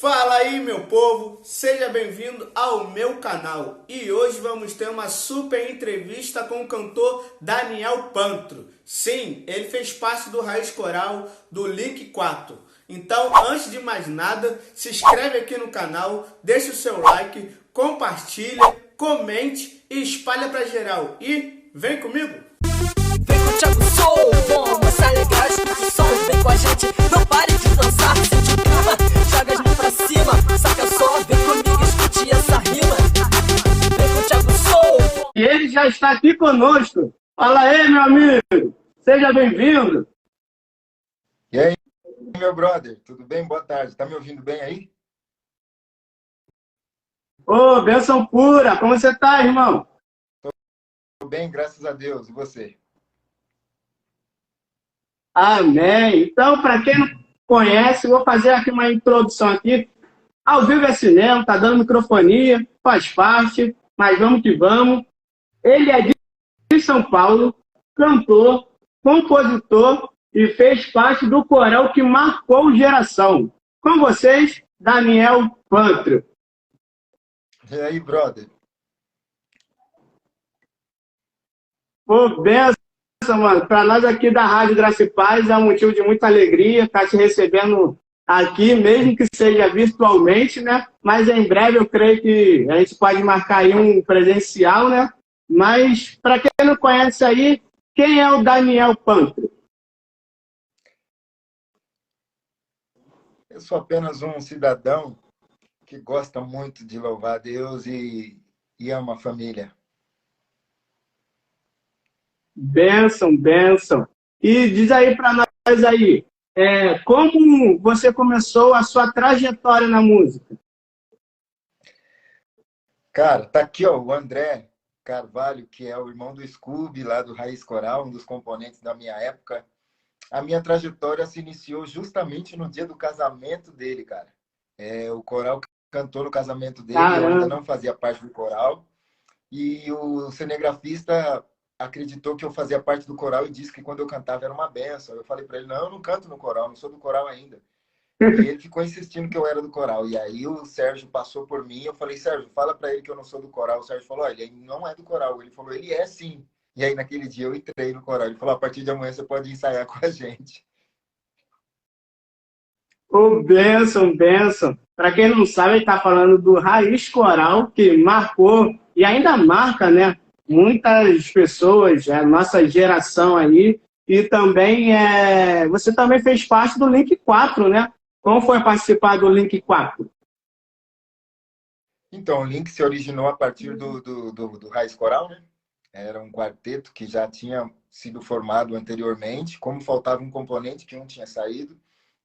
Fala aí, meu povo, seja bem-vindo ao meu canal. E hoje vamos ter uma super entrevista com o cantor Daniel Pantro. Sim, ele fez parte do Raiz Coral do Link 4. Então, antes de mais nada, se inscreve aqui no canal, deixa o seu like, compartilha, comente e espalha pra geral. E vem comigo! Vem com o Thiago Soul, vamos alegrar as discussões. Vem com a gente, não pare de dançar, sente o clima, joga as mãos pra cima, saca só, vem comigo, escute essa rima. Vem com o Thiago Soul. E ele já está aqui conosco. Fala aí, meu amigo, seja bem-vindo. E aí, meu brother, tudo bem? Boa tarde. Tá me ouvindo bem aí? Ô, bênção pura, como você tá, irmão? Tudo bem, graças a Deus. E você? Amém. Então, para quem não conhece, vou fazer aqui uma introdução aqui. Ao vivo é cinema, tá dando microfonia, faz parte, mas vamos que vamos. Ele é de São Paulo, cantor, compositor e fez parte do coral que marcou geração. Com vocês, Daniel Pantro. E aí, brother? Pô, benção, mano. Para nós aqui da Rádio Graça e Paz é um motivo de muita alegria estar te recebendo aqui, mesmo que seja virtualmente, né? Mas em breve eu creio que a gente pode marcar aí um presencial, né? Mas para quem não conhece aí, quem é o Daniel Pantro? Eu sou apenas um cidadão que gosta muito de louvar a Deus e ama a família. Bênção, bênção. E diz aí para nós aí, como você começou a sua trajetória na música? Cara, tá aqui, ó, o André Carvalho, que é o irmão do Scooby, lá do Raiz Coral, um dos componentes da minha época. A minha trajetória se iniciou justamente no dia do casamento dele, cara. O coral cantou no casamento dele, Caramba. eu ainda não fazia parte do coral. E o cinegrafista acreditou que eu fazia parte do coral e disse que quando eu cantava era uma benção. Eu falei para ele, não, eu não canto no coral, não sou do coral ainda. E ele ficou insistindo que eu era do coral. E aí o Sérgio passou por mim, eu falei, Sérgio, fala para ele que eu não sou do coral. O Sérgio falou, olha, ele não é do coral. Ele falou, ele é sim. E aí naquele dia eu entrei no coral. Ele falou, a partir de amanhã você pode ensaiar com a gente. Ô, bênção, bênção. Para quem não sabe, ele está falando do Raiz Coral, que marcou e ainda marca, né? Muitas pessoas, a nossa geração aí. E também, você também fez parte do Link 4, né? Como foi participar do Link 4? Então, o Link se originou a partir do Raiz Coral, né? Era um quarteto que já tinha sido formado anteriormente. Como faltava um componente que um tinha saído,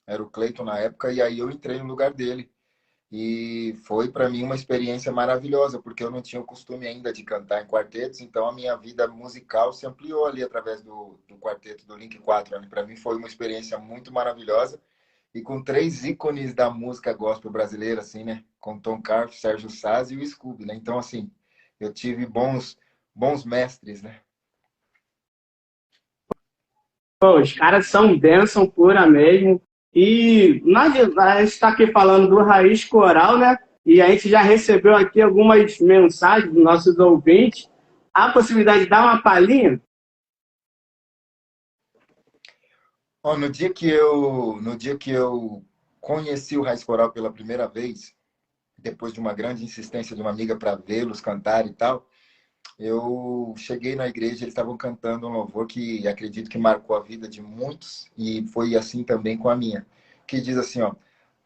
era o Cleiton na época, e aí eu entrei no lugar dele. E foi para mim uma experiência maravilhosa, porque eu não tinha o costume ainda de cantar em quartetos, então a minha vida musical se ampliou ali através do quarteto do Link 4. Né? Para mim foi uma experiência muito maravilhosa, e com 3 ícones da música gospel brasileira, assim, né? Com Tom Carf, Sérgio Saz e o Scooby, né? Então, assim, eu tive bons mestres, né? Pô, os caras são bênção pura mesmo. E a gente está aqui falando do Raiz Coral, né? E a gente já recebeu aqui algumas mensagens dos nossos ouvintes. Há a possibilidade de dar uma palhinha? Ó, no dia que eu conheci o Raiz Coral pela primeira vez, depois de uma grande insistência de uma amiga para vê-los cantar e tal, eu cheguei na igreja, eles estavam cantando um louvor que acredito que marcou a vida de muitos, e foi assim também com a minha, que diz assim, ó: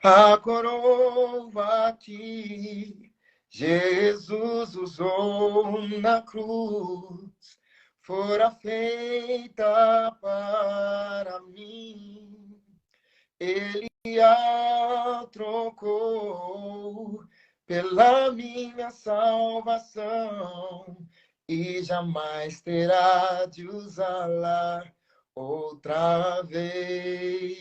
a coroa que Jesus usou na cruz fora feita para mim. Ele a trocou pela minha salvação e jamais terá de usá-la outra vez.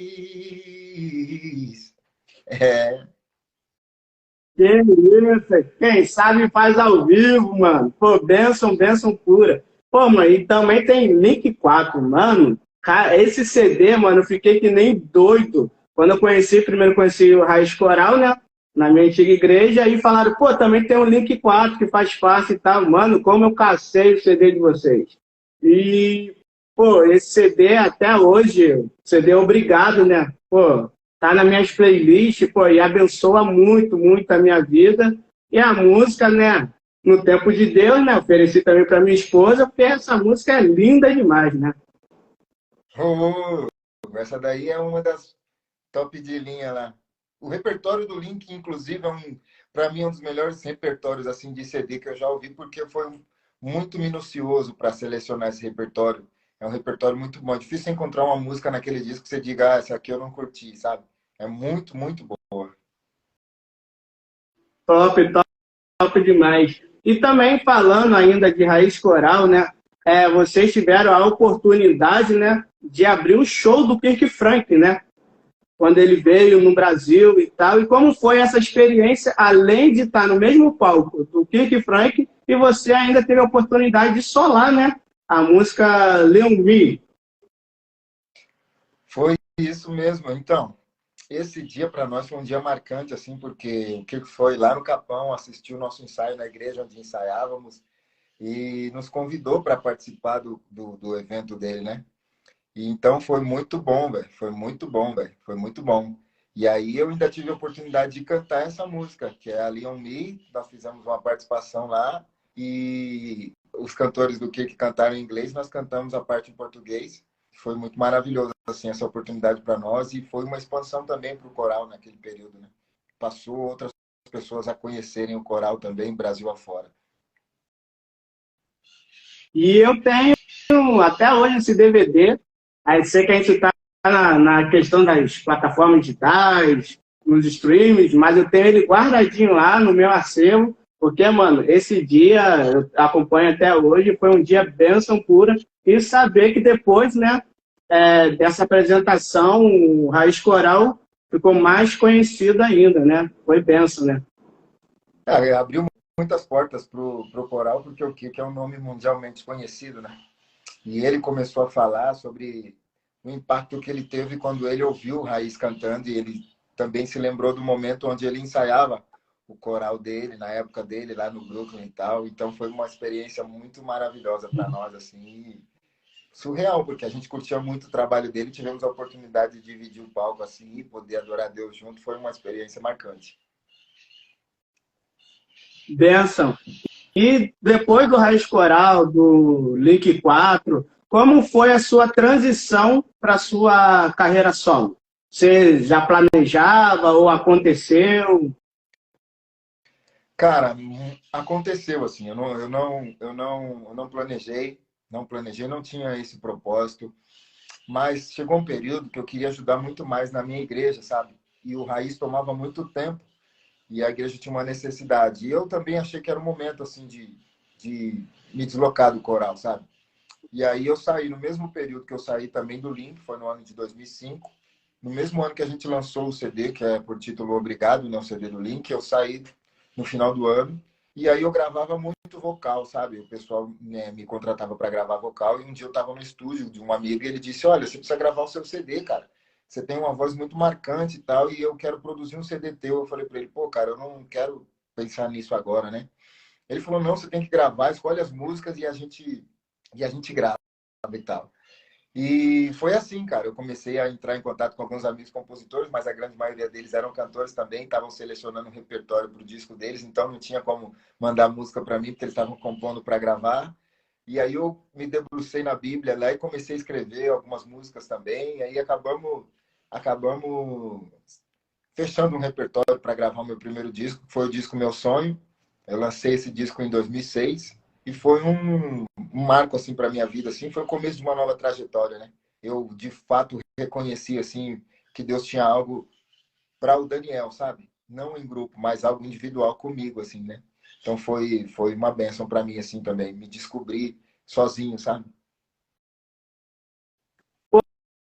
Que isso, quem sabe faz ao vivo, mano. Pô, bênção, bênção pura. Pô, mano, e também tem Link 4, mano. Cara, esse CD, mano, eu fiquei que nem doido. Quando eu primeiro conheci o Raiz Coral, né? na minha antiga igreja, e falaram, pô, também tem o Link 4 que faz parte e tal. Mano, como eu cacei o CD de vocês. E, pô, esse CD até hoje, CD Obrigado, né? Pô, tá nas minhas playlists, pô, e abençoa muito, muito a minha vida. E a música, né? No tempo de Deus, né? Ofereci também para minha esposa, porque essa música é linda demais, né? Oh, essa daí é uma das top de linha lá. O repertório do Link, inclusive, para mim, um dos melhores repertórios assim de CD que eu já ouvi, porque foi muito minucioso para selecionar esse repertório. É um repertório muito bom. É difícil encontrar uma música naquele disco que você diga, essa aqui eu não curti, sabe? É muito, muito boa. Top, top, top demais. E também falando ainda de raiz coral, né? Vocês tiveram a oportunidade, né, de abrir o show do Kirk Franklin, né? Quando ele veio no Brasil e tal. E como foi essa experiência, além de estar no mesmo palco do Kirk Franklin, e você ainda teve a oportunidade de solar, né? A música Leon Me. Foi isso mesmo. Então, esse dia para nós foi um dia marcante, assim, porque o Kirk foi lá no Capão, assistiu o nosso ensaio na igreja onde ensaiávamos e nos convidou para participar do evento dele, né? E então foi muito bom, velho. Foi muito bom, velho. Foi muito bom. E aí eu ainda tive a oportunidade de cantar essa música, que é a Leon Me. Nós fizemos uma participação lá e os cantores do Kirk cantaram em inglês, nós cantamos a parte em português. Foi muito maravilhoso assim essa oportunidade para nós e foi uma expansão também para o coral naquele período, né? Passou outras pessoas a conhecerem o coral também, Brasil afora. E eu tenho até hoje esse DVD. Aí sei que a gente está na questão das plataformas digitais, nos streams, mas eu tenho ele guardadinho lá no meu acervo, porque, mano, esse dia eu acompanho até hoje, foi um dia bênção pura, e saber que depois, né, dessa apresentação, o Raiz Coral ficou mais conhecido ainda, né? Foi bênção, né? Abriu muitas portas pro coral, porque o Kirk é um nome mundialmente conhecido, né? E ele começou a falar sobre o impacto que ele teve quando ele ouviu o Raiz cantando, e ele também se lembrou do momento onde ele ensaiava o coral dele, na época dele, lá no Brooklyn e tal. Então foi uma experiência muito maravilhosa para nós, assim, surreal, porque a gente curtia muito o trabalho dele, tivemos a oportunidade de dividir o palco assim, e poder adorar Deus junto, foi uma experiência marcante. Bênção. E depois do Raiz Coral, do Link 4, como foi a sua transição para a sua carreira solo? Você já planejava ou aconteceu? Cara, aconteceu assim, eu não planejei, não tinha esse propósito, mas chegou um período que eu queria ajudar muito mais na minha igreja, sabe? E o Raiz tomava muito tempo. E a igreja tinha uma necessidade. E eu também achei que era o momento, assim, de me deslocar do coral, sabe? E aí eu saí, no mesmo período que eu saí também do Link, foi no ano de 2005. No mesmo ano que a gente lançou o CD, que é por título Obrigado, não o CD do Link, eu saí no final do ano. E aí eu gravava muito vocal, sabe? O pessoal, né, me contratava para gravar vocal. E um dia eu estava no estúdio de um amigo e ele disse, olha, você precisa gravar o seu CD, cara. Você tem uma voz muito marcante e tal, e eu quero produzir um CD teu. Eu falei para ele, pô, cara, eu não quero pensar nisso agora, né? Ele falou, não, você tem que gravar, escolhe as músicas e a gente grava e tal. E foi assim, cara, eu comecei a entrar em contato com alguns amigos compositores, mas a grande maioria deles eram cantores também, estavam selecionando um repertório para o disco deles, então não tinha como mandar música para mim, porque eles estavam compondo para gravar. E aí eu me debrucei na Bíblia lá e comecei a escrever algumas músicas também. E aí acabamos fechando um repertório para gravar o meu primeiro disco, que foi o disco Meu Sonho. Eu lancei esse disco em 2006 e foi um marco assim para minha vida, assim, foi o começo de uma nova trajetória, né? Eu de fato reconheci assim que Deus tinha algo para o Daniel, sabe? Não em grupo, mas algo individual comigo, assim, né? Então foi uma bênção para mim, assim, também. Me descobrir sozinho, sabe?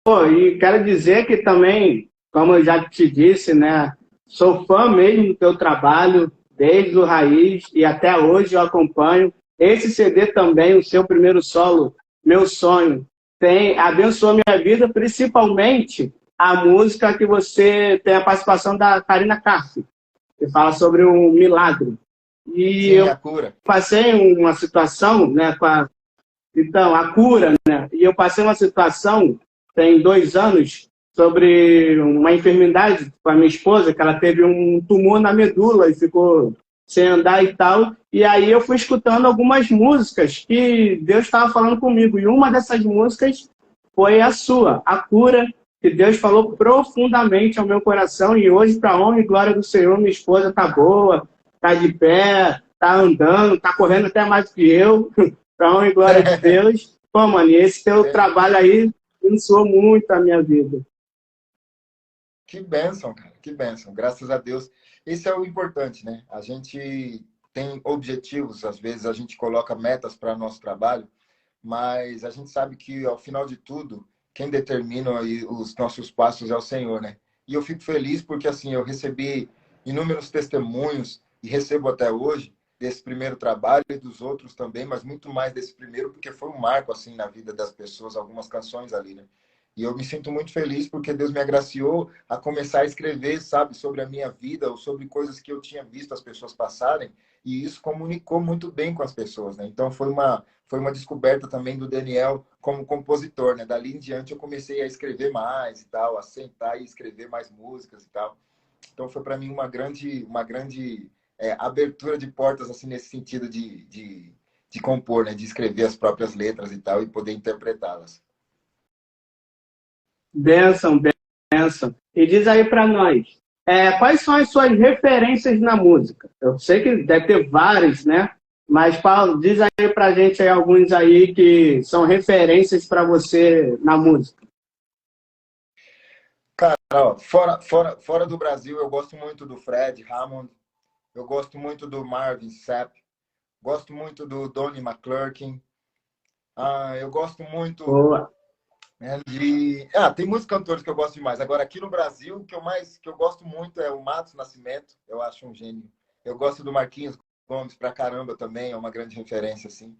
Pô, e quero dizer que também, como eu já te disse, né? Sou fã mesmo do teu trabalho, desde o Raiz, e até hoje eu acompanho. Esse CD também, o seu primeiro solo, Meu Sonho, abençoou minha vida, principalmente a música que você tem a participação da Karina Carce. que fala sobre um milagre. E Sim, eu a cura. passei uma situação, né, então, a cura, né? E eu passei uma situação, tem 2 anos, sobre uma enfermidade com a minha esposa, que ela teve um tumor na medula e ficou sem andar e tal. E aí eu fui escutando algumas músicas que Deus estava falando comigo. E uma dessas músicas foi a sua, A Cura, que Deus falou profundamente ao meu coração. E hoje, para a honra e glória do Senhor, minha esposa tá boa, tá de pé, tá andando, tá correndo até mais do que eu. Para honra e glória de Deus. Pô, mano, e esse teu trabalho aí abençoou muito a minha vida. Que bênção, cara, que bênção. Graças a Deus. Esse é o importante, né? A gente tem objetivos, às vezes a gente coloca metas para nosso trabalho, mas a gente sabe que, ao final de tudo, quem determina aí os nossos passos é o Senhor, né? E eu fico feliz porque, assim, eu recebi inúmeros testemunhos e recebo até hoje desse primeiro trabalho e dos outros também, mas muito mais desse primeiro porque foi um marco, assim, na vida das pessoas, algumas canções ali, né? E eu me sinto muito feliz porque Deus me agraciou a começar a escrever, sabe, sobre a minha vida ou sobre coisas que eu tinha visto as pessoas passarem, e isso comunicou muito bem com as pessoas, né? Então foi uma descoberta também do Daniel como compositor, né? Dali em diante eu comecei a escrever mais e tal, a sentar e escrever mais músicas e tal. Então foi para mim uma grande abertura de portas, assim, nesse sentido de compor, né? De escrever as próprias letras e tal e poder interpretá-las. Bênção, bênção. E diz aí para nós, quais são as suas referências na música? Eu sei que deve ter várias, né? Mas Paulo, diz aí pra gente aí alguns aí que são referências para você na música. Cara, ó, fora do Brasil, eu gosto muito do Fred Hammond, eu gosto muito do Marvin Sapp, gosto muito do Donnie McClurkin, eu gosto muito Boa. tem muitos cantores que eu gosto demais. Agora, aqui no Brasil, que eu gosto muito é o Matos Nascimento, eu acho um gênio. Eu gosto do Marquinhos Gomes pra caramba também, é uma grande referência, assim.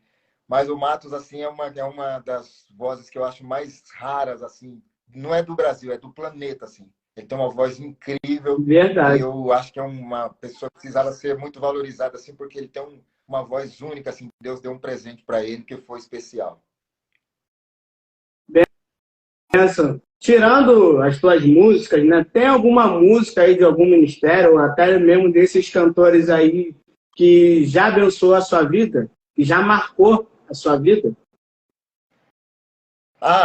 Mas o Matos, assim, é uma das vozes que eu acho mais raras, assim. Não é do Brasil, é do planeta, assim. Ele tem uma voz incrível e Verdade. eu acho que é uma pessoa que precisava ser muito valorizada, assim, porque ele tem uma voz única, assim. Deus deu um presente para ele que foi especial. Tirando as tuas músicas, né? Tem alguma música aí de algum ministério, ou até mesmo desses cantores aí, que já abençoou a sua vida? Que já marcou a sua vida?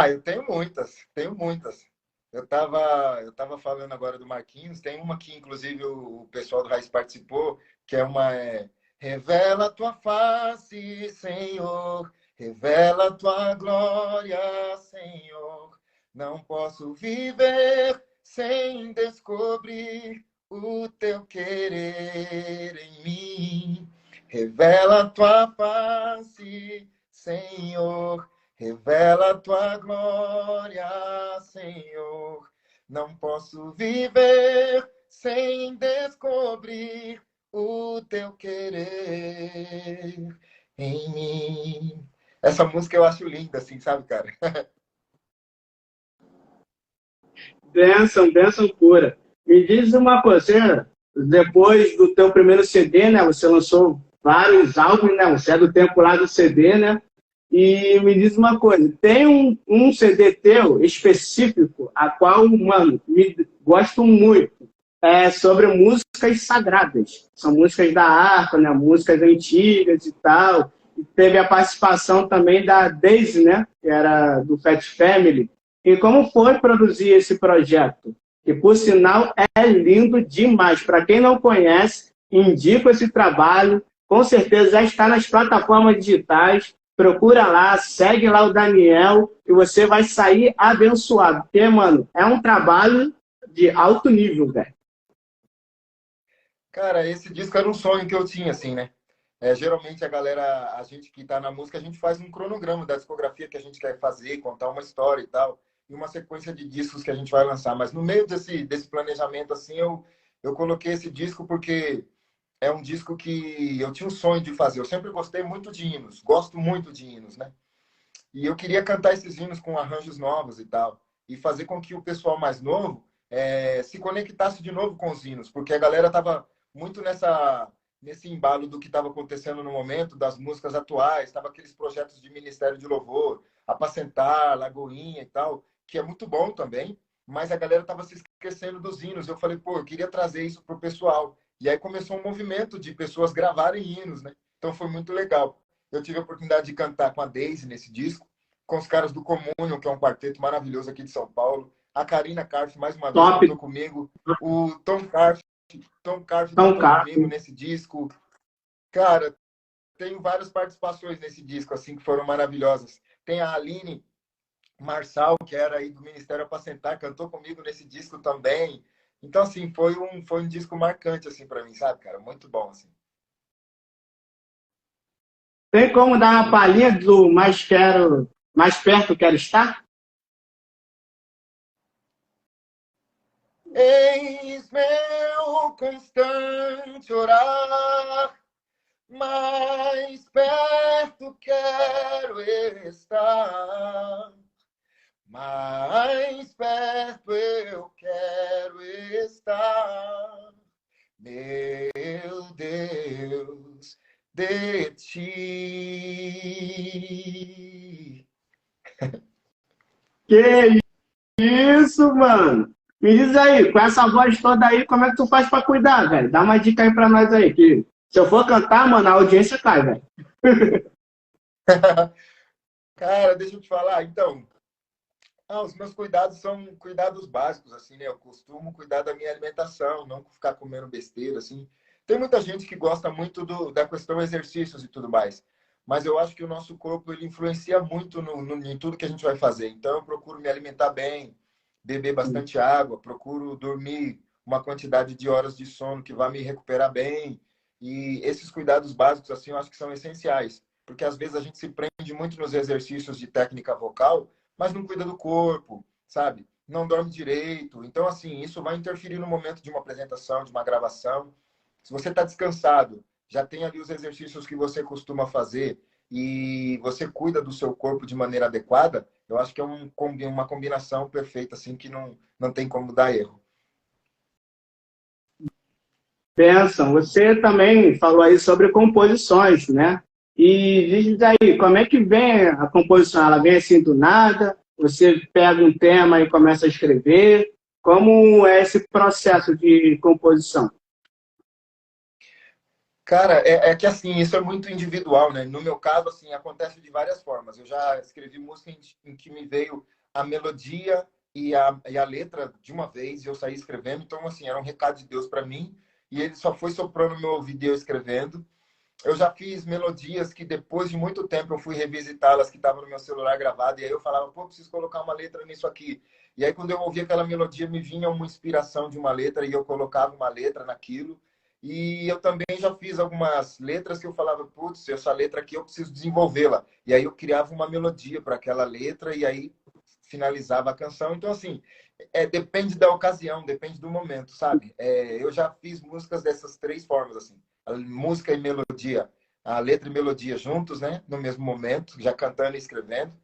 Eu tenho muitas, tenho muitas. Eu tava falando agora do Marquinhos, tem uma que inclusive o pessoal do Raiz participou, que é uma Revela a tua face, Senhor, revela a tua glória, Senhor. Não posso viver sem descobrir o teu querer em mim. Revela a tua face, Senhor. Revela a tua glória, Senhor. Não posso viver sem descobrir o teu querer em mim. Essa música eu acho linda, assim, sabe, cara? Bênção, bênção pura. Me diz uma coisa, depois do teu primeiro CD, né? Você lançou vários álbuns, né? Você é do tempo lá do CD, né? E me diz uma coisa, tem um CD teu específico, a qual, mano, gosto muito, sobre músicas sagradas. São músicas da harpa, né? Músicas antigas e tal. E teve a participação também da Daisy, né? Que era do Fat Family. E como foi produzir esse projeto? Que, por sinal, é lindo demais. Para quem não conhece, indico esse trabalho. Com certeza já está nas plataformas digitais. Procura lá, segue lá o Daniel e você vai sair abençoado. Porque, mano, é um trabalho de alto nível, velho. Cara, esse disco era um sonho que eu tinha, assim, né? Geralmente a gente que tá na música, a gente faz um cronograma da discografia que a gente quer fazer, contar uma história e tal, e uma sequência de discos que a gente vai lançar. Mas no meio desse planejamento, assim, eu coloquei esse disco porque é um disco que eu tinha um sonho de fazer. Eu sempre gostei muito de hinos, gosto muito de hinos, né? E eu queria cantar esses hinos com arranjos novos e tal, e fazer com que o pessoal mais novo se conectasse de novo com os hinos, porque a galera tava muito nesse embalo do que estava acontecendo no momento, das músicas atuais, estava aqueles projetos de Ministério de Louvor, Apacentar, Lagoinha e tal, que é muito bom também, mas a galera estava se esquecendo dos hinos. Eu falei, pô, eu queria trazer isso para o pessoal. E aí começou um movimento de pessoas gravarem hinos, né? Então foi muito legal. Eu tive a oportunidade de cantar com a Daisy nesse disco, com os caras do Communion, que é um quarteto maravilhoso aqui de São Paulo. A Karina Karf, mais uma vez, Top. cantou comigo. O Tom Karf cantou comigo nesse disco. Cara, tem várias participações nesse disco, assim, que foram maravilhosas. Tem a Aline Marçal, que era aí do Ministério Apacentar, cantou comigo nesse disco também. Então, assim, foi um disco marcante, assim, para mim, sabe, cara? Muito bom, assim. Tem como dar uma palhinha do mais perto quero estar? Eis meu constante orar, mais perto quero estar, mais perto eu quero estar, meu Deus, de ti. Que isso, mano? Me diz aí, com essa voz toda aí, como é que tu faz pra cuidar, velho? Dá uma dica aí pra nós aí, que se eu for cantar, mano, a audiência cai, velho. Cara, deixa eu te falar, então, os meus cuidados são cuidados básicos, assim, né? Eu costumo cuidar da minha alimentação, não ficar comendo besteira, assim. Tem muita gente que gosta muito da questão exercícios e tudo mais, mas eu acho que o nosso corpo, ele influencia muito em tudo que a gente vai fazer. Então, eu procuro me alimentar bem, beber bastante água, procuro dormir uma quantidade de horas de sono que vai me recuperar bem. E esses cuidados básicos, assim, eu acho que são essenciais, porque às vezes a gente se prende muito nos exercícios de técnica vocal, mas não cuida do corpo, sabe? Não dorme direito. Então, assim, isso vai interferir no momento de uma apresentação, de uma gravação. Se você está descansado, já tem ali os exercícios que você costuma fazer e você cuida do seu corpo de maneira adequada, eu acho que é uma combinação perfeita, assim, que não tem como dar erro. Benção, você também falou aí sobre composições, né? E diz aí, como é que vem a composição? Ela vem assim do nada? Você pega um tema e começa a escrever? Como é esse processo de composição? Cara, é que assim, isso é muito individual, né? No meu caso, assim, acontece de várias formas. Eu já escrevi música em que me veio a melodia e a letra de uma vez e eu saí escrevendo. Então, assim, era um recado de Deus para mim e ele só foi soprando no meu ouvido e eu escrevendo. Eu já fiz melodias que depois de muito tempo eu fui revisitá-las, que estavam no meu celular gravado, e aí eu falava, pô, preciso colocar uma letra nisso aqui. E aí quando eu ouvia aquela melodia, me vinha uma inspiração de uma letra e eu colocava uma letra naquilo. E eu também já fiz algumas letras que eu falava, putz, essa letra aqui eu preciso desenvolvê-la. E aí eu criava uma melodia para aquela letra e aí finalizava a canção. Então, assim, depende da ocasião, depende do momento, sabe? Eu já fiz músicas dessas três formas, assim. A música e melodia, a letra e melodia juntos, né? No mesmo momento, já cantando e escrevendo.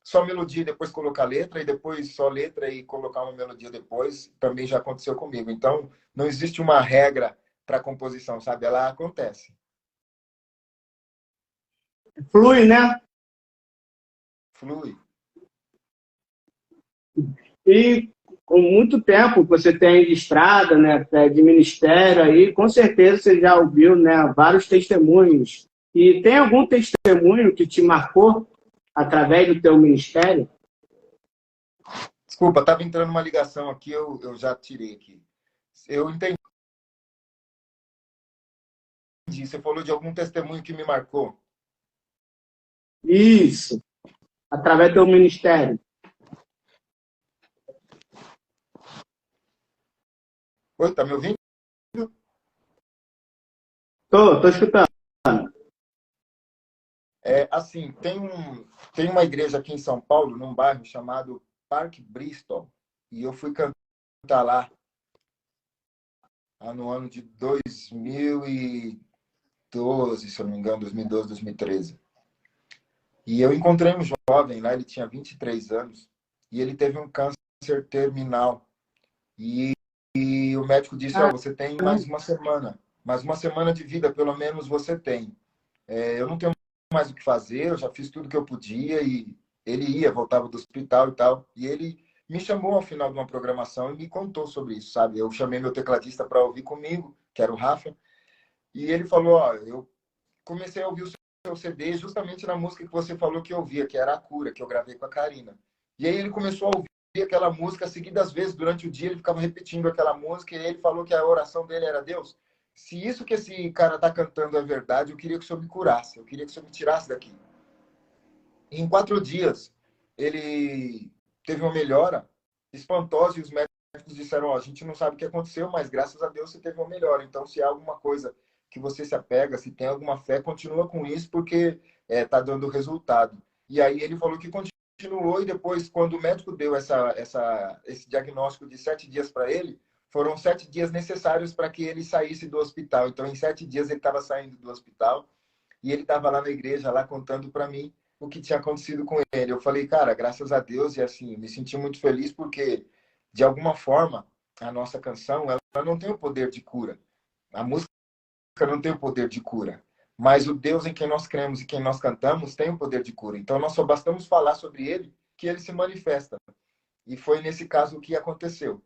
Só melodia e depois colocar letra, e depois só letra e colocar uma melodia depois, também já aconteceu comigo. Então, não existe uma regra para composição, sabe? Ela acontece. Flui, né? Flui. E com muito tempo que você tem de estrada, né, de ministério aí, com certeza você já ouviu, né, vários testemunhos. E tem algum testemunho que te marcou através do teu ministério? Desculpa, estava entrando uma ligação aqui, eu já tirei aqui. Eu entendi. Você falou de algum testemunho que me marcou. Isso, através do teu ministério. Oi, tá me ouvindo? Tô escutando. Assim, tem uma igreja aqui em São Paulo, num bairro chamado Parque Bristol, e eu fui cantar lá no ano de 2012, se eu não me engano, 2012, 2013. E eu encontrei um jovem lá, ele tinha 23 anos, e ele teve um câncer terminal. E o médico disse, você tem mais uma semana mas uma semana de vida, pelo menos, você tem. Eu não tenho mais o que fazer, eu já fiz tudo que eu podia e ele voltava do hospital e tal. E ele me chamou ao final de uma programação e me contou sobre isso, sabe? Eu chamei meu tecladista para ouvir comigo, que era o Rafa, e ele falou, ó, eu comecei a ouvir o seu CD justamente na música que você falou que eu ouvia, que era A Cura, que eu gravei com a Karina. E aí ele começou a ouvir aquela música seguidas vezes durante o dia, ele ficava repetindo aquela música, e ele falou que a oração dele era: Deus, se isso que esse cara tá cantando é verdade, eu queria que o Senhor me curasse, eu queria que o Senhor me tirasse daqui. E em 4 dias, ele teve uma melhora espantosa, e os médicos disseram: ó, a gente não sabe o que aconteceu, mas graças a Deus você teve uma melhora. Então, se há alguma coisa que você se apega, se tem alguma fé, continua com isso, porque tá dando resultado. E aí ele falou que continuou, e depois, quando o médico deu esse diagnóstico de 7 dias para ele, foram 7 dias necessários para que ele saísse do hospital. Então, em 7 dias, ele estava saindo do hospital, e ele estava lá na igreja, lá contando para mim o que tinha acontecido com ele. Eu falei, cara, graças a Deus, e assim, me senti muito feliz, porque, de alguma forma, a nossa canção, ela não tem o poder de cura. A música não tem o poder de cura. Mas o Deus em quem nós cremos e quem nós cantamos tem o poder de cura. Então, nós só bastamos falar sobre ele, que ele se manifesta. E foi nesse caso o que aconteceu.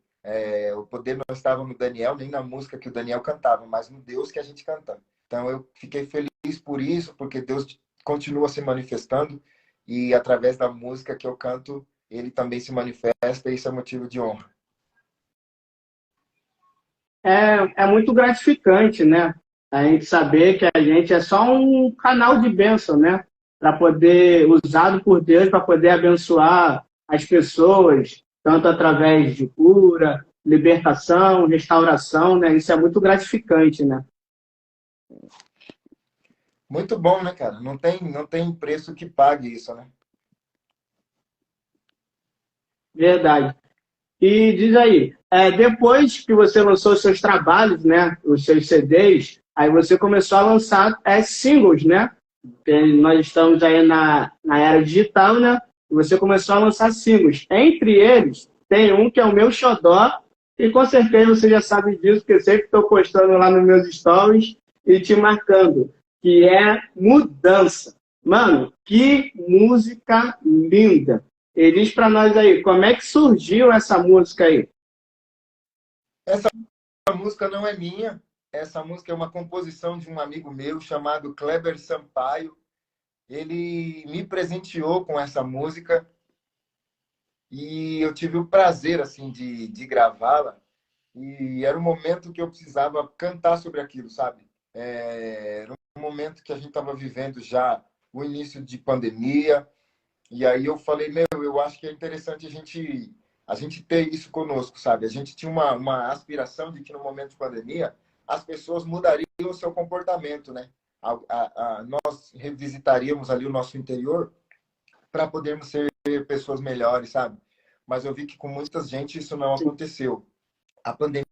O poder não estava no Daniel, nem na música que o Daniel cantava, mas no Deus que a gente canta. Então, eu fiquei feliz por isso, porque Deus continua se manifestando, e através da música que eu canto, ele também se manifesta, e isso é motivo de honra. É muito gratificante, né? A gente saber que a gente é só um canal de bênção, né? Para poder, usado por Deus, para poder abençoar as pessoas, tanto através de cura, libertação, restauração, né? Isso é muito gratificante, né? Muito bom, né, cara? Não tem preço que pague isso, né? Verdade. E diz aí, depois que você lançou os seus trabalhos, né, os seus CDs, aí você começou a lançar singles, né? Nós estamos aí na era digital, né? E você começou a lançar singles. Entre eles, tem um que é o meu xodó, e com certeza você já sabe disso, porque eu sempre estou postando lá nos meus stories e te marcando, que é Mudança. Mano, que música linda! E diz para nós aí, como é que surgiu essa música aí? Essa música não é minha. Essa música é uma composição de um amigo meu chamado Kleber Sampaio. Ele me presenteou com essa música e eu tive o prazer assim de gravá-la. E era um momento que eu precisava cantar sobre aquilo, sabe? Era um momento que a gente estava vivendo já o início de pandemia. E aí eu falei, eu acho que é interessante a gente ter isso conosco, sabe? A gente tinha uma aspiração de que no momento de pandemia as pessoas mudariam o seu comportamento, né? Nós revisitaríamos ali o nosso interior para podermos ser pessoas melhores, sabe? Mas eu vi que com muita gente isso não aconteceu. A pandemia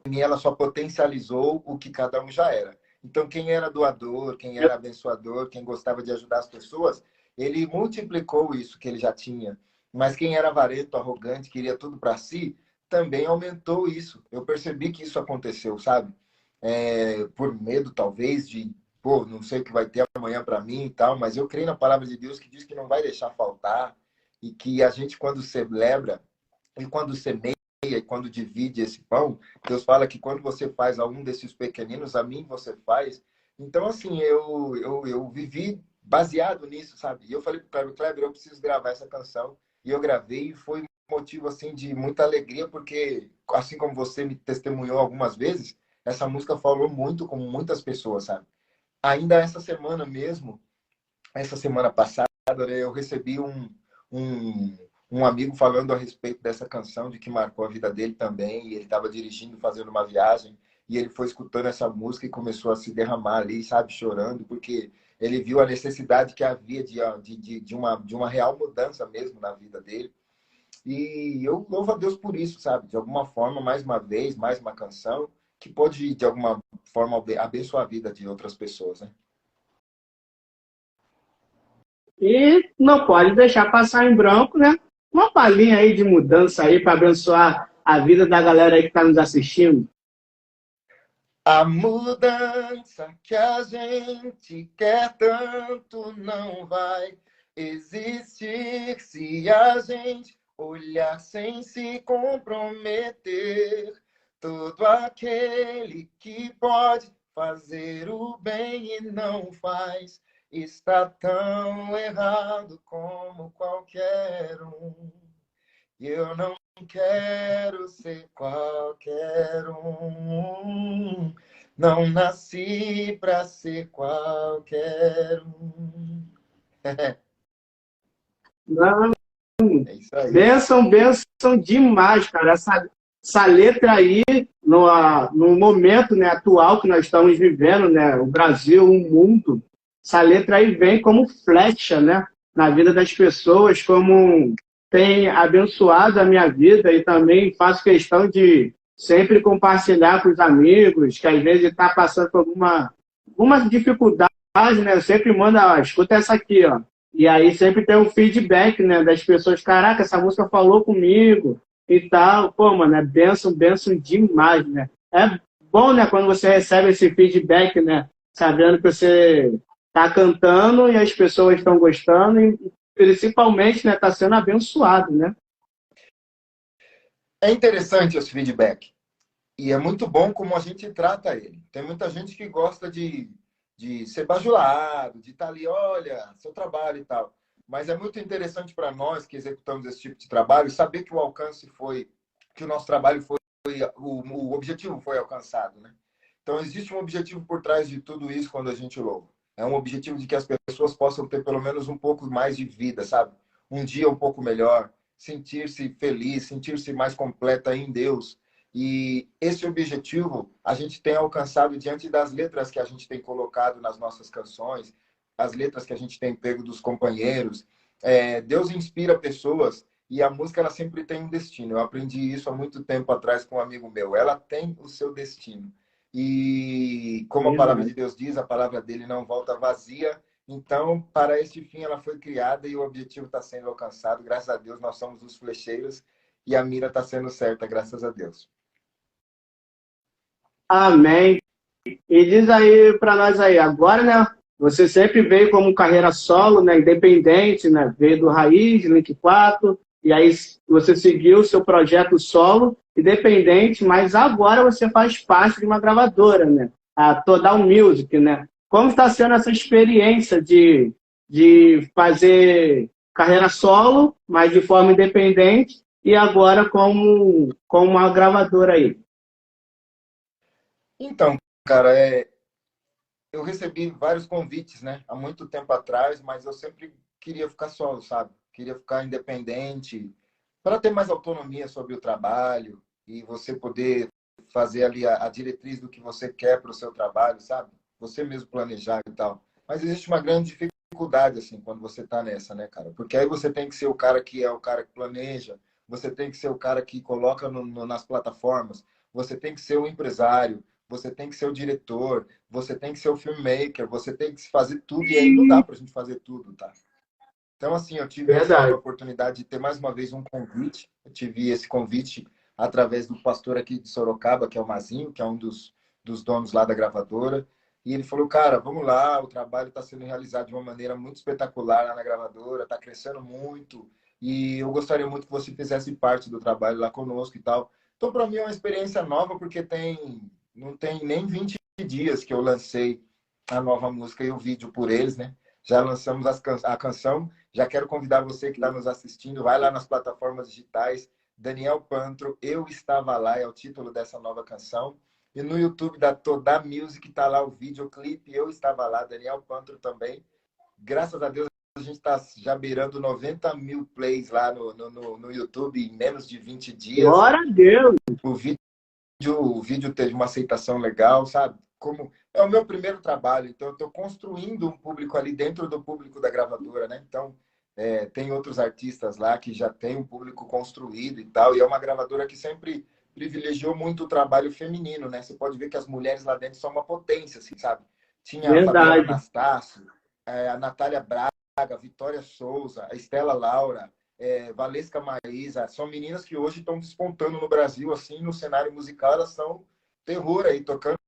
ela só potencializou o que cada um já era. Então, quem era doador, quem era abençoador, quem gostava de ajudar as pessoas, ele multiplicou isso que ele já tinha. Mas quem era avarento, arrogante, queria tudo para si, também aumentou isso. Eu percebi que isso aconteceu, sabe? Por medo, talvez, de, não sei o que vai ter amanhã para mim e tal, mas eu creio na palavra de Deus que diz que não vai deixar faltar, e que a gente, quando celebra e quando semeia e quando divide esse pão, Deus fala que quando você faz a um desses pequeninos, a mim você faz. Então, assim, eu vivi baseado nisso, sabe? E eu falei para o Kleber, eu preciso gravar essa canção. E eu gravei, e foi motivo, assim, de muita alegria, porque, assim como você me testemunhou algumas vezes, essa música falou muito com muitas pessoas, sabe? Ainda essa semana mesmo, essa semana passada, né, eu recebi um amigo falando a respeito dessa canção, de que marcou a vida dele também, e ele estava dirigindo, fazendo uma viagem, e ele foi escutando essa música e começou a se derramar ali, sabe, chorando, porque ele viu a necessidade que havia de uma real mudança mesmo na vida dele. E eu louvo a Deus por isso, sabe? De alguma forma, mais uma vez, mais uma canção que pode, de alguma forma, abençoar a vida de outras pessoas, né? E não pode deixar passar em branco, né? Uma palhinha aí de Mudança aí para abençoar a vida da galera aí que está nos assistindo. A mudança que a gente quer tanto não vai existir se a gente olhar sem se comprometer. Todo aquele que pode fazer o bem e não faz está tão errado como qualquer um. E eu não quero ser qualquer um. Não nasci para ser qualquer um. Não, É isso aí. benção, benção demais, cara. Essa letra aí, no momento, né, atual que nós estamos vivendo, né, o Brasil, o mundo, essa letra aí vem como flecha, né, na vida das pessoas, como tem abençoado a minha vida e também faço questão de sempre compartilhar com os amigos, que às vezes está passando por alguma dificuldade, né, eu sempre mando, ó, escuta essa aqui, ó. E aí sempre tem um feedback, né, das pessoas, caraca, essa música falou comigo e tal. Pô, mano, é benção, benção demais, né? É bom, né, quando você recebe esse feedback, né, sabendo que você tá cantando e as pessoas estão gostando e principalmente, né, tá sendo abençoado, né? É interessante esse feedback. E é muito bom como a gente trata ele. Tem muita gente que gosta de ser bajulado, de estar ali, olha, seu trabalho e tal. Mas é muito interessante para nós que executamos esse tipo de trabalho saber que o alcance foi, que o nosso trabalho foi, o objetivo foi alcançado, né? Então existe um objetivo por trás de tudo isso quando a gente louva. É um objetivo de que as pessoas possam ter pelo menos um pouco mais de vida, sabe? Um dia um pouco melhor, sentir-se feliz, sentir-se mais completa em Deus. E esse objetivo a gente tem alcançado diante das letras que a gente tem colocado nas nossas canções, as letras que a gente tem pego dos companheiros. Deus inspira pessoas e a música ela sempre tem um destino. Eu aprendi isso há muito tempo atrás com um amigo meu. Ela tem o seu destino. E como a palavra de Deus diz, a palavra dele não volta vazia. Então, para este fim, ela foi criada e o objetivo está sendo alcançado. Graças a Deus, nós somos os flecheiros e a mira está sendo certa, graças a Deus. Amém. E diz aí para nós aí, agora, né? Você sempre veio como carreira solo, né? Independente, né? Veio do Raiz, Link 4, e aí você seguiu o seu projeto solo, independente, mas agora você faz parte de uma gravadora, né? A Total Music, né? Como está sendo essa experiência de fazer carreira solo, mas de forma independente, e agora como uma gravadora aí? Então, cara, eu recebi vários convites, né? Há muito tempo atrás, mas eu sempre queria ficar solo, sabe? Queria ficar independente, para ter mais autonomia sobre o trabalho e você poder fazer ali a diretriz do que você quer para o seu trabalho, sabe? Você mesmo planejar e tal. Mas existe uma grande dificuldade, assim, quando você tá nessa, né, cara? Porque aí você tem que ser o cara que é o cara que planeja, você tem que ser o cara que coloca nas plataformas, você tem que ser o empresário, você tem que ser o diretor, você tem que ser o filmmaker, você tem que fazer tudo, e aí não dá pra gente fazer tudo, tá? Então, assim, eu tive essa Verdade. oportunidade de ter mais uma vez um convite. Eu tive esse convite através do pastor aqui de Sorocaba, que é o Mazinho, que é um dos donos lá da gravadora. E ele falou, cara, vamos lá, o trabalho está sendo realizado de uma maneira muito espetacular lá na gravadora, está crescendo muito, e eu gostaria muito que você fizesse parte do trabalho lá conosco e tal. Então, para mim é uma experiência nova, porque não tem nem 20 dias que eu lancei a nova música e o vídeo por eles, né? Já lançamos a canção. Já quero convidar você que está nos assistindo, vai lá nas plataformas digitais, Daniel Pantro, Eu Estava Lá, é o título dessa nova canção. E no YouTube da Toda Music está lá o videoclipe, Eu Estava Lá, Daniel Pantro também. Graças a Deus, a gente está já beirando 90 mil plays lá no YouTube em menos de 20 dias. Glória a Deus. O vídeo teve uma aceitação legal, sabe? Como é o meu primeiro trabalho, então eu estou construindo um público ali dentro do público da gravadora, né? Então, tem outros artistas lá que já tem um público construído e tal, e é uma gravadora que sempre privilegiou muito o trabalho feminino, né? Você pode ver que as mulheres lá dentro são uma potência, assim, sabe? Tinha a Fabiana Verdade. Anastácio, a Natália Braga, a Vitória Souza, a Estela Laura, Valesca Maísa, são meninas que hoje estão despontando no Brasil, assim, no cenário musical, elas são terror aí, tocando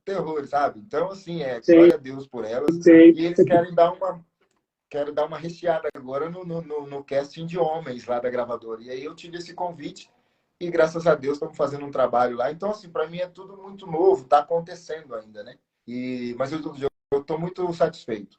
terror, sabe? Então, assim, Sim, glória a Deus por elas. sim. E eles quero dar uma recheada agora no casting de homens lá da gravadora. E aí eu tive esse convite e, graças a Deus, estamos fazendo um trabalho lá. Então, assim, para mim é tudo muito novo, está acontecendo ainda, né? Mas eu estou muito satisfeito.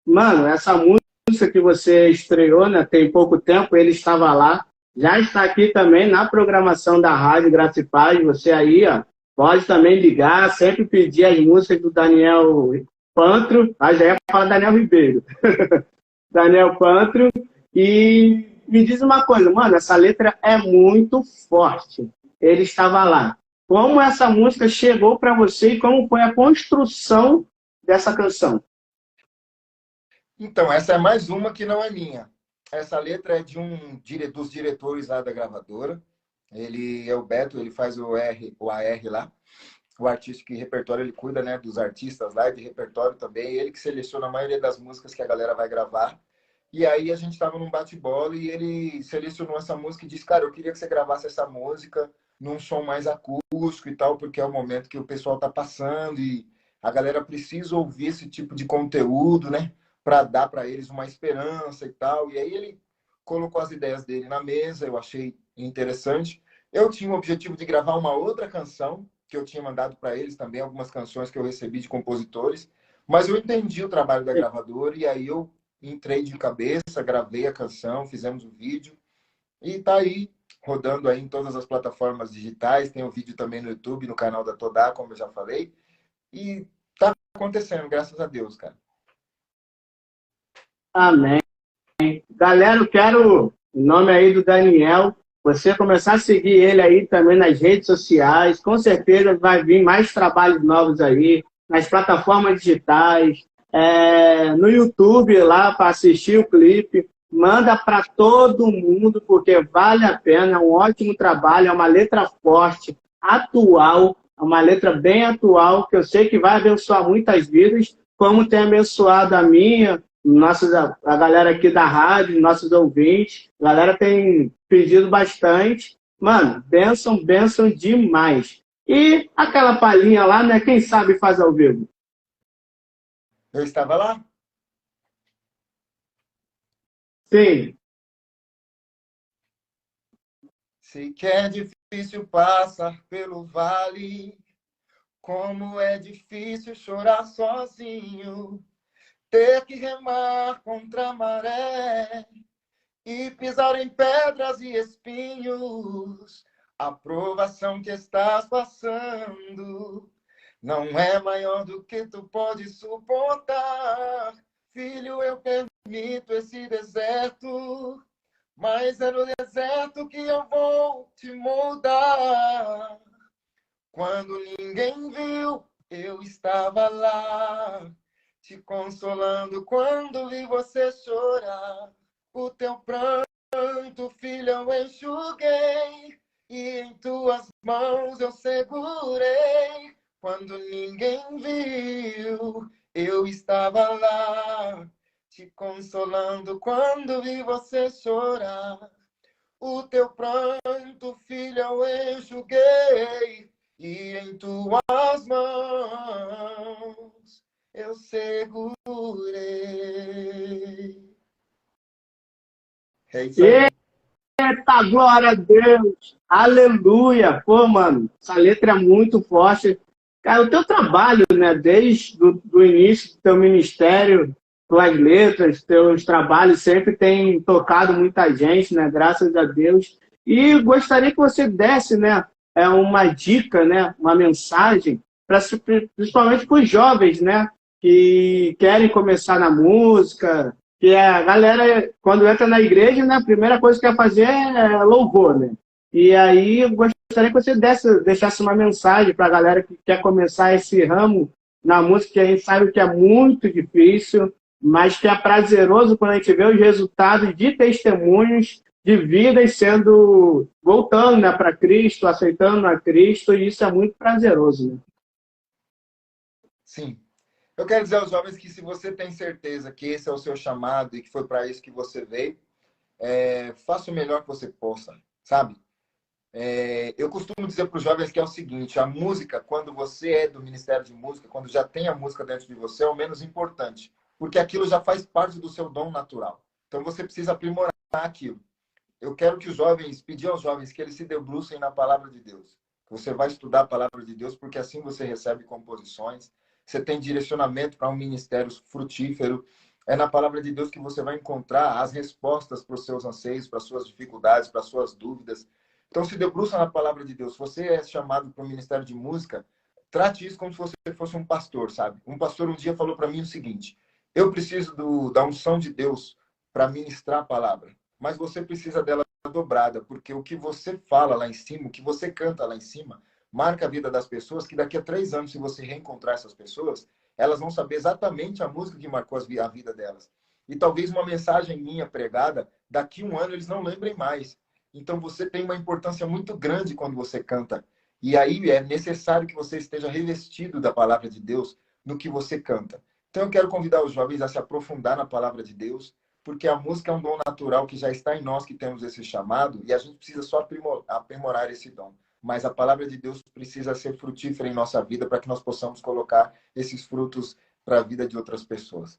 Mano, essa música que você estreou, né, tem pouco tempo, ele estava lá, já está aqui também na programação da Rádio Graça e Paz. Você aí, ó, pode também ligar, sempre pedir as músicas do Daniel Pantro, já ia falar Daniel Ribeiro, Daniel Pantro, e me diz uma coisa, mano, essa letra é muito forte. Ele estava lá. Como essa música chegou para você e como foi a construção dessa canção? Então, essa é mais uma que não é minha. Essa letra é de dos diretores lá da gravadora. Ele é o Beto, ele faz o AR lá. O artístico e repertório, ele cuida, né, dos artistas lá e de repertório também. Ele que seleciona a maioria das músicas que a galera vai gravar. E aí a gente estava num bate-bola e ele selecionou essa música e disse, cara, eu queria que você gravasse essa música num som mais acústico e tal, porque é o momento que o pessoal tá passando e a galera precisa ouvir esse tipo de conteúdo, né, para dar para eles uma esperança e tal. E aí ele colocou as ideias dele na mesa, eu achei interessante. Eu tinha o objetivo de gravar uma outra canção que eu tinha mandado para eles também, algumas canções que eu recebi de compositores, mas eu entendi o trabalho da gravadora e aí eu entrei de cabeça, gravei a canção, fizemos o vídeo e tá aí rodando aí em todas as plataformas digitais. Tem o vídeo também no YouTube, no canal da Todá, como eu já falei. E tá acontecendo, graças a Deus, cara. Amém. Galera, eu quero, em nome aí do Daniel, você começar a seguir ele aí também nas redes sociais. Com certeza vai vir mais trabalhos novos aí, nas plataformas digitais, no YouTube lá para assistir o clipe. Manda para todo mundo, porque vale a pena, é um ótimo trabalho, é uma letra forte, atual, é uma letra bem atual, que eu sei que vai abençoar muitas vidas, como tem abençoado a minha, a galera aqui da rádio, nossos ouvintes, a galera tem pedido bastante. Mano, bênção, bênção demais. E aquela palhinha lá, né? Quem sabe faz ao vivo. Eu estava lá? Sim. Sei que é difícil passar pelo vale, como é difícil chorar sozinho, ter que remar contra a maré e pisar em pedras e espinhos. A provação que estás passando não é maior do que tu pode suportar. Filho, eu permito esse deserto, mas é no deserto que eu vou te moldar. Quando ninguém viu, eu estava lá, te consolando quando vi você chorar. O teu pranto, filho, eu enxuguei, e em tuas mãos eu segurei. Quando ninguém viu, eu estava lá, te consolando quando vi você chorar. O teu pranto, filho, eu enxuguei, e em tuas mãos eu segurei. É isso aí. Eita, glória a Deus! Aleluia! Pô, mano, essa letra é muito forte. Cara, o teu trabalho, né, desde do início do teu ministério, tuas letras, teus trabalhos sempre tem tocado muita gente, né, graças a Deus. E gostaria que você desse, né, uma dica, né, uma mensagem, principalmente para os jovens, né, que querem começar na música, que a galera, quando entra na igreja, né, a primeira coisa que quer fazer é louvor, né? E aí eu gostaria que você deixasse uma mensagem para a galera que quer começar esse ramo na música, que a gente sabe que é muito difícil, mas que é prazeroso quando a gente vê os resultados de testemunhos de vidas voltando, né, para Cristo, aceitando a Cristo, e isso é muito prazeroso, né? Sim. Eu quero dizer aos jovens que se você tem certeza que esse é o seu chamado e que foi para isso que você veio, faça o melhor que você possa, sabe? Eu costumo dizer para os jovens que é o seguinte: a música, quando você é do Ministério de Música, quando já tem a música dentro de você, é o menos importante, porque aquilo já faz parte do seu dom natural. Então você precisa aprimorar aquilo. Eu quero que os jovens, pedir aos jovens que eles se debrucem na palavra de Deus. Você vai estudar a palavra de Deus, porque assim você recebe composições, você tem direcionamento para um ministério frutífero. É na palavra de Deus que você vai encontrar as respostas para os seus anseios, para as suas dificuldades, para as suas dúvidas. Então, se debruça na palavra de Deus. Se você é chamado para o ministério de música, trate isso como se você fosse um pastor, sabe? Um pastor um dia falou para mim o seguinte: eu preciso da unção de Deus para ministrar a palavra, mas você precisa dela dobrada, porque o que você fala lá em cima, o que você canta lá em cima, marca a vida das pessoas, que daqui a 3 anos, se você reencontrar essas pessoas, elas vão saber exatamente a música que marcou a vida delas. E talvez uma mensagem minha pregada, daqui a 1 ano eles não lembrem mais. Então você tem uma importância muito grande quando você canta. E aí é necessário que você esteja revestido da palavra de Deus no que você canta. Então eu quero convidar os jovens a se aprofundar na palavra de Deus, porque a música é um dom natural que já está em nós, que temos esse chamado, e a gente precisa só aprimorar esse dom. Mas a palavra de Deus precisa ser frutífera em nossa vida para que nós possamos colocar esses frutos para a vida de outras pessoas.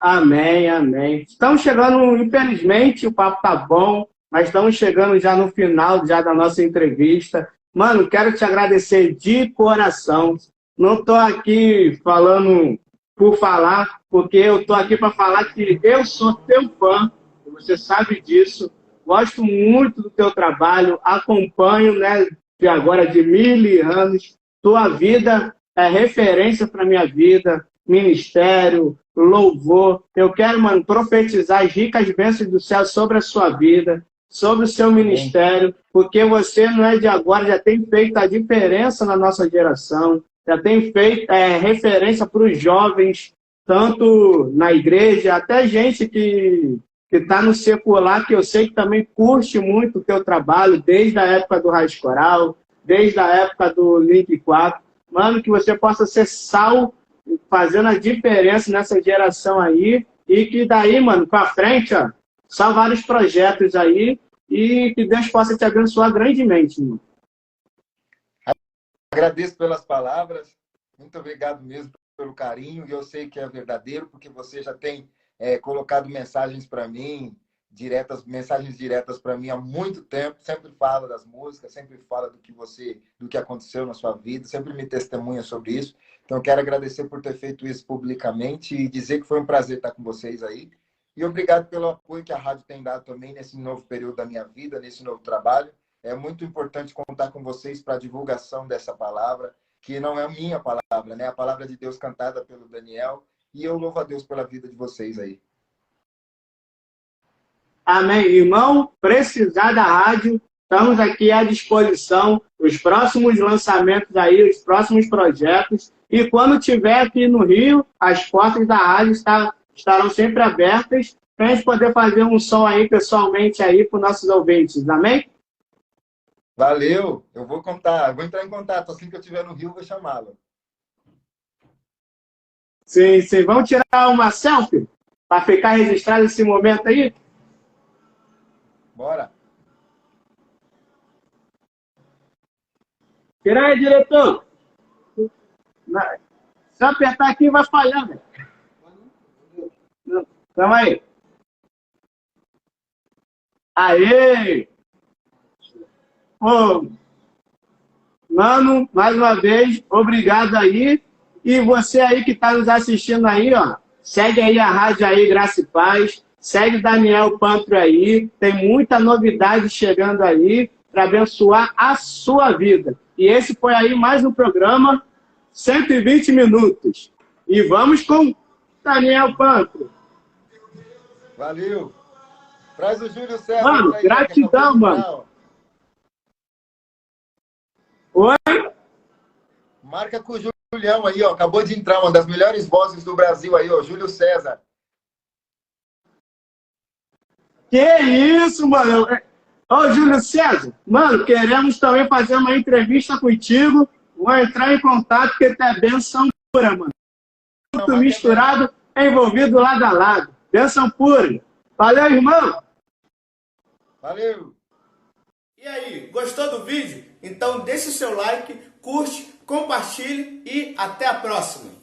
Amém, amém. Estamos chegando, infelizmente, o papo tá bom, mas estamos chegando já no final já da nossa entrevista. Mano, quero te agradecer de coração. Não estou aqui falando por falar, porque eu estou aqui para falar que eu sou teu fã, você sabe disso. Gosto muito do teu trabalho, acompanho, né, de agora de 1000 anos. Tua vida é referência para minha vida, ministério, louvor. Eu quero, mano, profetizar as ricas bênçãos do céu sobre a sua vida, sobre o seu ministério, porque você não é de agora, já tem feito a diferença na nossa geração, já tem feito referência para os jovens, tanto na igreja, até gente que está no secular, que eu sei que também curte muito o teu trabalho, desde a época do Raiz Coral, desde a época do Link 4. Mano, que você possa ser sal, fazendo a diferença nessa geração aí, e que daí, mano, para frente, ó, só vários projetos aí, e que Deus possa te abençoar grandemente, mano. Agradeço pelas palavras, muito obrigado mesmo pelo carinho, e eu sei que é verdadeiro, porque você já tem colocado mensagens para mim, mensagens diretas para mim há muito tempo, sempre fala das músicas, sempre fala do que aconteceu na sua vida, sempre me testemunha sobre isso. Então eu quero agradecer por ter feito isso publicamente e dizer que foi um prazer estar com vocês aí. E obrigado pelo apoio que a rádio tem dado também nesse novo período da minha vida, nesse novo trabalho. É muito importante contar com vocês para a divulgação dessa palavra, que não é a minha palavra, né? A palavra de Deus cantada pelo Daniel. E eu louvo a Deus pela vida de vocês aí. Amém, irmão. Precisar da rádio, estamos aqui à disposição. Os próximos lançamentos aí, os próximos projetos. E quando tiver aqui no Rio, as portas da rádio estarão sempre abertas para a gente poder fazer um som aí pessoalmente aí para os nossos ouvintes. Amém? Valeu. Eu vou entrar em contato. Assim que eu estiver no Rio, vou chamá-lo. Sim, sim. Vamos tirar uma selfie para ficar registrado esse momento aí? Bora. Tira aí, diretor. Se eu apertar aqui, vai falhar, velho. Tamo aí. Aê! Ô, mano, mais uma vez, obrigado aí. E você aí que está nos assistindo aí, ó, segue aí a rádio aí, Graça e Paz. Segue Daniel Pantro aí. Tem muita novidade chegando aí para abençoar a sua vida. E esse foi aí mais um programa, 120 minutos. E vamos com Daniel Pantro. Valeu. Traz o Júlio César. Mano, aí, gratidão, mano. Oi? Marca com o Julião aí, ó. Acabou de entrar, uma das melhores vozes do Brasil aí, ó. Júlio César. Que isso, mano. Ô, Júlio César, mano, queremos também fazer uma entrevista contigo. Vou entrar em contato, porque tu é benção pura, mano. Tudo misturado, envolvido lado a lado. Benção pura. Valeu, irmão. Valeu! E aí, gostou do vídeo? Então deixe o seu like, curte, compartilhe e até a próxima!